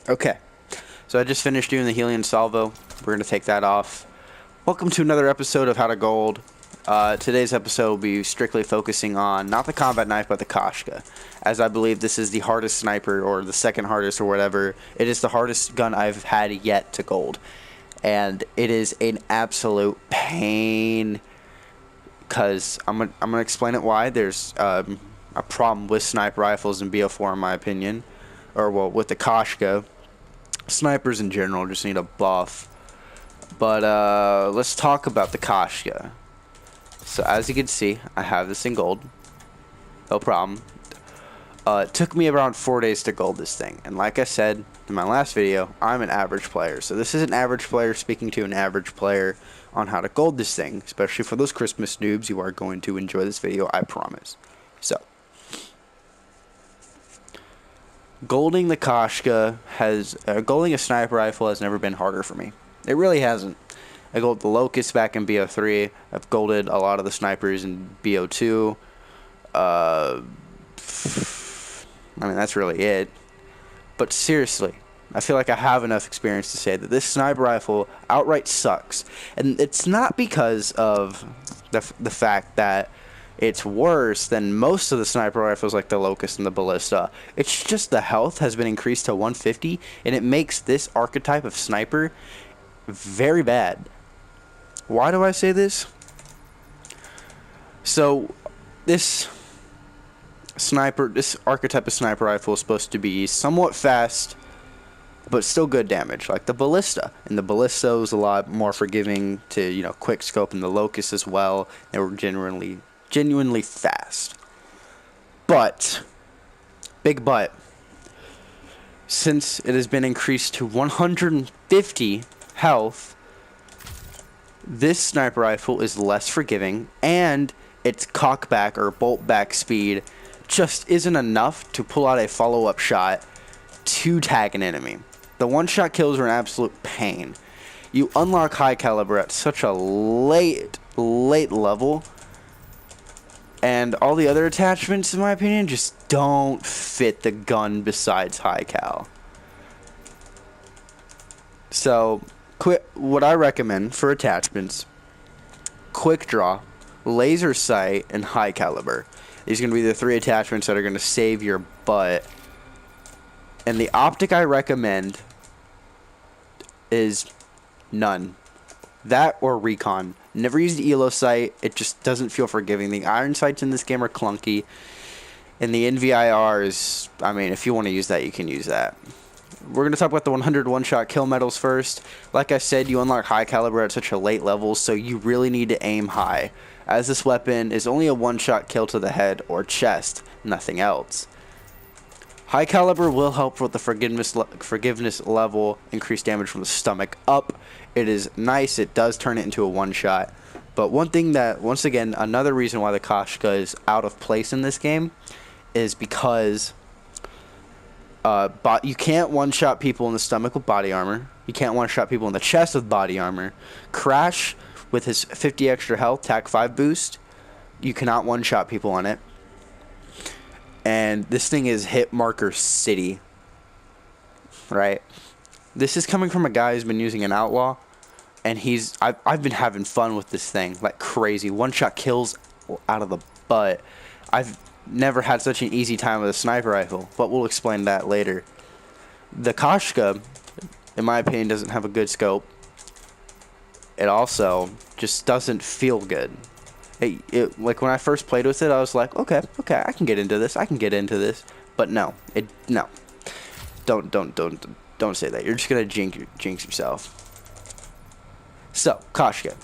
Okay, so I just finished doing the Helion salvo. We're going to take that off. Welcome to another episode of How to Gold. Today's episode will be strictly focusing on not the combat knife, but the koshka, as I believe this is the hardest sniper, or the second hardest, or whatever. It is the hardest gun I've had yet to gold, and it is an absolute pain, because I'm gonna explain it why. There's a problem with sniper rifles and BO4, in my opinion, or well, with the koshka. Snipers in general just need a buff. But let's talk about the koshka. So as you can see, I have this in gold. No problem. It took me around 4 days to gold this thing. And like I said in my last video, I'm an average player. So this is an average player speaking to an average player on how to gold this thing. Especially for those Christmas noobs, you are going to enjoy this video, I promise. So golding the koshka golding a sniper rifle has never been harder for me. It really hasn't. I golded the Locust back in BO3. I've golded a lot of the snipers in BO2. I mean, that's really it. But seriously, I feel like I have enough experience to say that this sniper rifle outright sucks. And it's not because of the fact that it's worse than most of the sniper rifles like the Locust and the Ballista. It's just the health has been increased to 150, and it makes this archetype of sniper very bad. Why do I say this? So, this archetype of sniper rifle is supposed to be somewhat fast, but still good damage, like the Ballista. And the Ballista was a lot more forgiving to, quick scope, and the Locust as well. They were genuinely fast. But, big but, since it has been increased to 150 health, this sniper rifle is less forgiving, and its cockback or bolt back speed just isn't enough to pull out a follow-up shot to tag an enemy. The one-shot kills are an absolute pain. You unlock high caliber at such a late level, and all the other attachments, in my opinion, just don't fit the gun besides high cal. So, what I recommend for attachments: quick draw, laser sight, and high caliber. These are going to be the three attachments that are going to save your butt. And the optic I recommend is none. That or recon. Never use the elo sight. It just doesn't feel forgiving. The iron sights in this game are clunky. And the NVIR is, I mean, if you want to use that, you can use that. We're going to talk about the 101 shot kill medals first. Like I said, you unlock high caliber at such a late level, so you really need to aim high, as this weapon is only a one-shot kill to the head or chest, nothing else. High caliber will help with the forgiveness level, increase damage from the stomach up. It is nice. It does turn it into a one-shot. But one thing that, once again, another reason why the koshka is out of place in this game is because you can't one-shot people in the stomach with body armor. You can't one-shot people in the chest with body armor. Crash, with his 50 extra health, TAC 5 boost, you cannot one-shot people on it. And this thing is hit marker city. Right? This is coming from a guy who's been using an outlaw. And I've been having fun with this thing like crazy. One-shot kills out of the butt. I've never had such an easy time with a sniper rifle, but we'll explain that later. The koshka, in my opinion, doesn't have a good scope. It also just doesn't feel good. Like when I first played with it, I was like, okay, I can get into this. But no, don't say that. You're just gonna jinx yourself. So, koshka.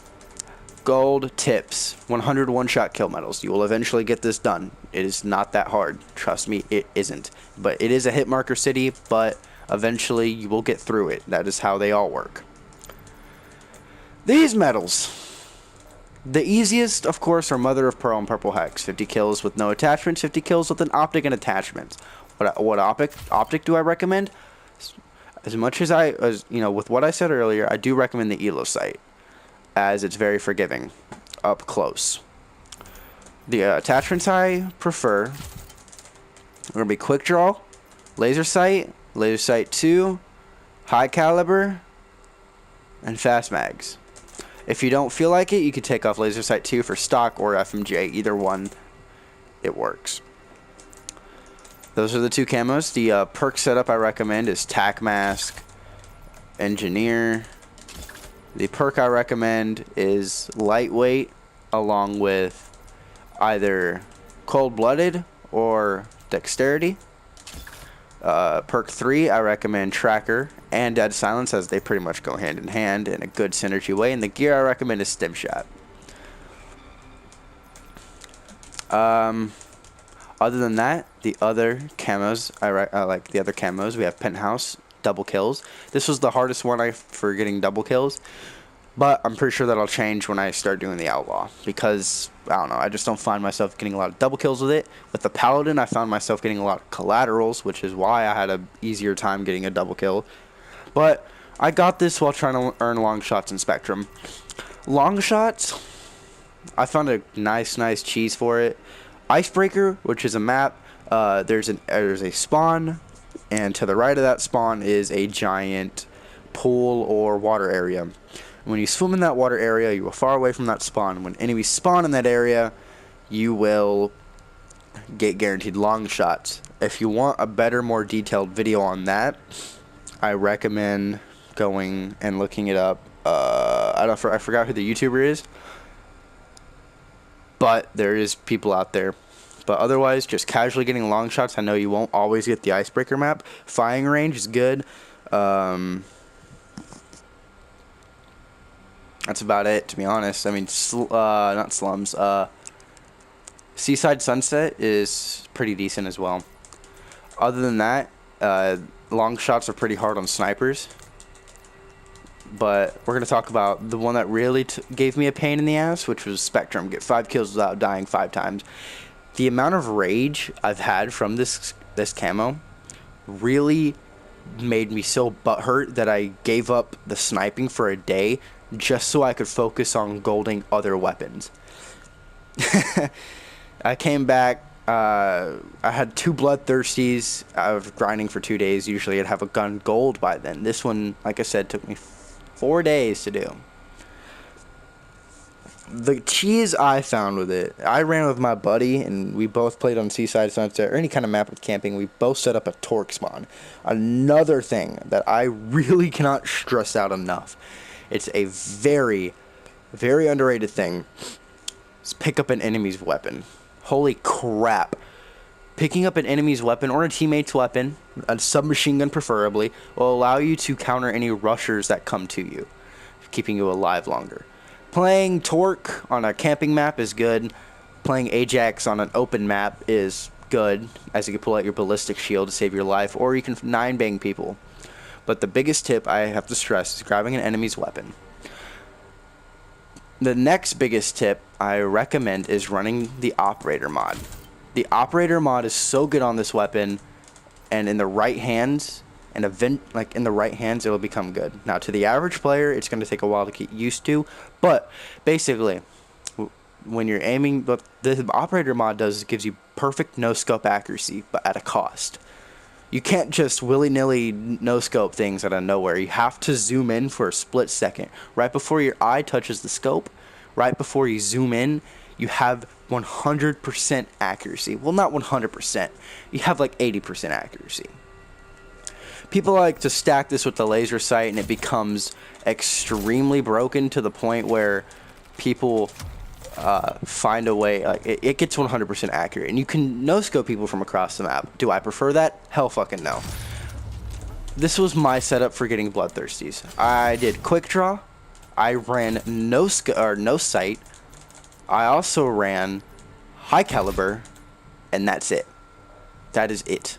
Gold tips, 101 shot kill medals. You will eventually get this done. It is not that hard. Trust me, it isn't. But it is a hit marker city, but eventually you will get through it. That is how they all work. These medals. The easiest, of course, are Mother of Pearl and Purple Hex. 50 kills with no attachments, 50 kills with an optic and attachments. What optic do I recommend? As much as with what I said earlier, I do recommend the elo sight, as it's very forgiving up close. The attachments I prefer are going to be quick draw, laser sight 2, high caliber, and fast mags. If you don't feel like it, you could take off laser sight 2 for stock or FMJ. Either one, it works. Those are the 2 camos. The perk setup I recommend is Tac Mask, Engineer. The perk I recommend is Lightweight, along with either Cold-Blooded or Dexterity. Perk 3, I recommend Tracker and Dead Silence, as they pretty much go hand in hand in a good synergy way. And the gear I recommend is Stim Shot. Other than that, the other camos, I like the other camos. We have Penthouse, double kills. This was the hardest one for getting double kills, but I'm pretty sure that'll change when I start doing the Outlaw, because I don't know, I just don't find myself getting a lot of double kills with it. With the Paladin, I found myself getting a lot of collaterals, which is why I had an easier time getting a double kill. But I got this while trying to earn long shots in Spectrum. Long shots, I found a nice cheese for it. Icebreaker, which is a map, there's a spawn, and to the right of that spawn is a giant pool or water area. When you swim in that water area, you are far away from that spawn. When enemies spawn in that area, you will get guaranteed long shots. If you want a better, more detailed video on that, I recommend going and looking it up. I forgot who the YouTuber is, but there is people out there. But otherwise, just casually getting long shots. I know you won't always get the Icebreaker map. Firing range is good. That's about it, to be honest. I mean, not slums. Seaside Sunset is pretty decent as well. Other than that, long shots are pretty hard on snipers. But we're going to talk about the one that really gave me a pain in the ass, which was Spectrum. Get 5 kills without dying 5 times. The amount of rage I've had from this camo really made me so butthurt that I gave up the sniping for a day just so I could focus on golding other weapons. I came back. I had 2 bloodthirsties. I was grinding for 2 days. Usually I'd have a gun gold by then. This one, like I said, took me 4 days to do. The cheese I found with it, I ran with my buddy, and we both played on Seaside Sunset, or any kind of map with camping. We both set up a torque spawn. Another thing that I really cannot stress out enough. It's a very, very underrated thing. Is pick up an enemy's weapon. Holy crap. Picking up an enemy's weapon, or a teammate's weapon, a submachine gun preferably, will allow you to counter any rushers that come to you, keeping you alive longer. Playing Torque on a camping map is good. Playing Ajax on an open map is good, as you can pull out your ballistic shield to save your life, or you can 9-bang people. But the biggest tip I have to stress is grabbing an enemy's weapon. The next biggest tip I recommend is running the Operator mod. The Operator mod is so good on this weapon, and in the right hands, and in the right hands, it will become good. Now, to the average player, it's going to take a while to get used to, but basically, when you're aiming, what the Operator mod does is gives you perfect no-scope accuracy, but at a cost. You can't just willy-nilly no-scope things out of nowhere. You have to zoom in for a split second. Right before your eye touches the scope, right before you zoom in, you have 100% accuracy. Well, not 100%. You have like 80% accuracy. People like to stack this with the laser sight, and it becomes extremely broken to the point where people find a way. It gets 100% accurate, and you can no-scope people from across the map. Do I prefer that? Hell fucking no. This was my setup for getting bloodthirsties. I did quick draw. I ran no sight. I also ran high caliber, and that's it. That is it.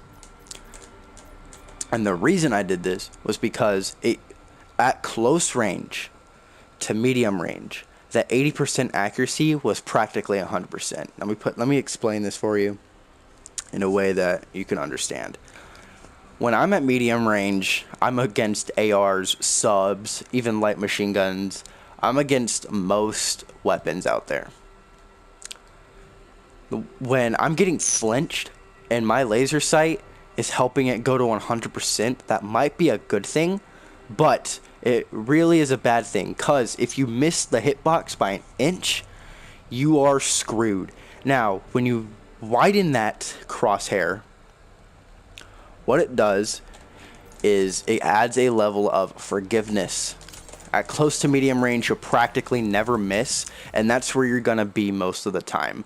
And the reason I did this was because at close range to medium range, that 80% accuracy was practically 100%. Let me explain this for you in a way that you can understand. When I'm at medium range, I'm against ARs, subs, even light machine guns. I'm against most weapons out there. When I'm getting flinched and my laser sight is helping it go to 100%, that might be a good thing, But it really is a bad thing, because if you miss the hitbox by an inch, you are screwed. Now, when you widen that crosshair, what it does is it adds a level of forgiveness. At close to medium range, you'll practically never miss, and that's where you're gonna be most of the time.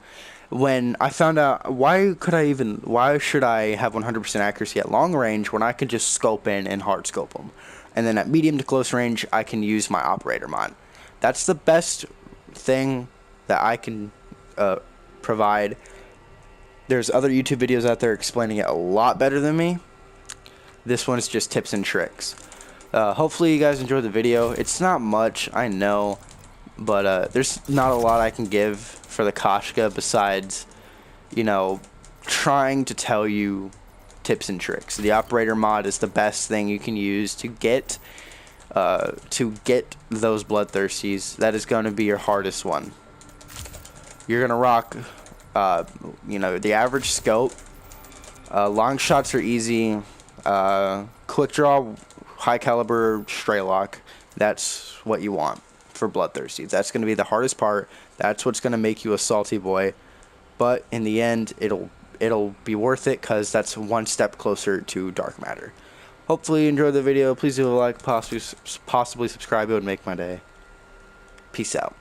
When I found out, why should I have 100% accuracy at long range when I can just scope in and hard scope them? And then at medium to close range, I can use my operator mod. That's the best thing that I can provide. There's other YouTube videos out there explaining it a lot better than me. This one is just tips and tricks. Hopefully you guys enjoyed the video. It's not much, I know, but there's not a lot I can give for the Koshka besides, you know, trying to tell you tips and tricks. The operator mod is the best thing you can use to get those bloodthirsties. That is going to be your hardest one. You're gonna rock, you know, the average scope. Long shots are easy. Quick draw, high caliber, straight lock. That's what you want for bloodthirsty. That's going to be the hardest part. That's what's going to make you a salty boy. But in the end, it'll be worth it, because that's one step closer to dark matter. Hopefully you enjoyed the video. Please do a like, possibly subscribe. It would make my day. Peace out.